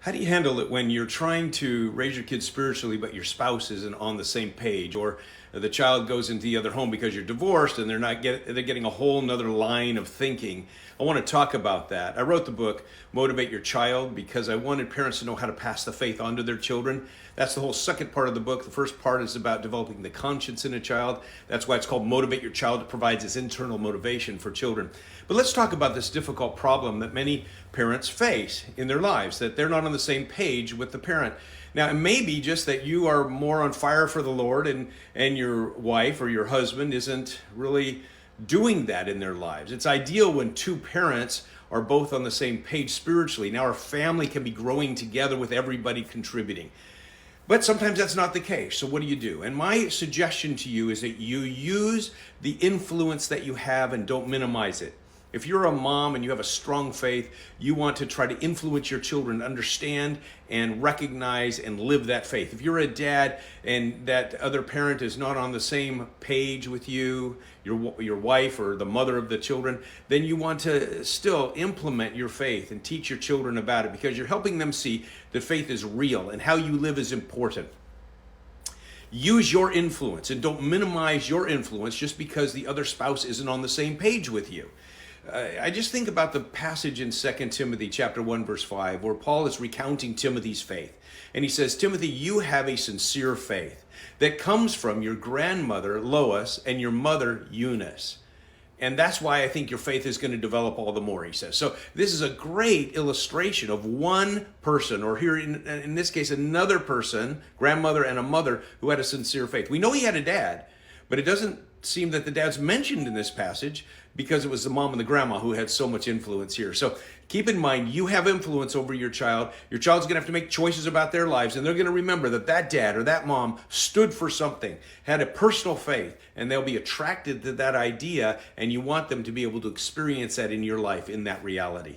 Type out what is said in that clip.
How do you handle it when you're trying to raise your kids spiritually, but your spouse isn't on the same page, or the child goes into the other home because you're divorced and they're getting a whole nother line of thinking? I want to talk about that. I wrote the book Motivate Your Child because I wanted parents to know how to pass the faith on to their children. That's the whole second part of the book. The first part is about developing the conscience in a child. That's why it's called Motivate Your Child. It provides this internal motivation for children. But let's talk about this difficult problem that many parents face in their lives, that they're not on the same page with the parent. Now, it may be just that you are more on fire for the Lord and your wife or your husband isn't really doing that in their lives. It's ideal when two parents are both on the same page spiritually. Now our family can be growing together with everybody contributing. But sometimes that's not the case. So what do you do? And my suggestion to you is that you use the influence that you have and don't minimize it. If you're a mom and you have a strong faith, you want to try to influence your children to understand and recognize and live that faith. If you're a dad and that other parent is not on the same page with you, your wife or the mother of the children, then you want to still implement your faith and teach your children about it, because you're helping them see that faith is real and how you live is important. Use your influence and don't minimize your influence just because the other spouse isn't on the same page with you. I just think about the passage in 2 Timothy chapter 1, verse 5, where Paul is recounting Timothy's faith. And he says, Timothy, you have a sincere faith that comes from your grandmother, Lois, and your mother, Eunice. And that's why I think your faith is going to develop all the more, he says. So this is a great illustration of one person, or here in this case, another person, grandmother and a mother, who had a sincere faith. We know he had a dad, but it doesn't seem that the dad's mentioned in this passage because it was the mom and the grandma who had so much influence here. So keep in mind, you have influence over your child. Your child's going to have to make choices about their lives, and they're going to remember that that dad or that mom stood for something, had a personal faith, and they'll be attracted to that idea, and you want them to be able to experience that in your life, in that reality.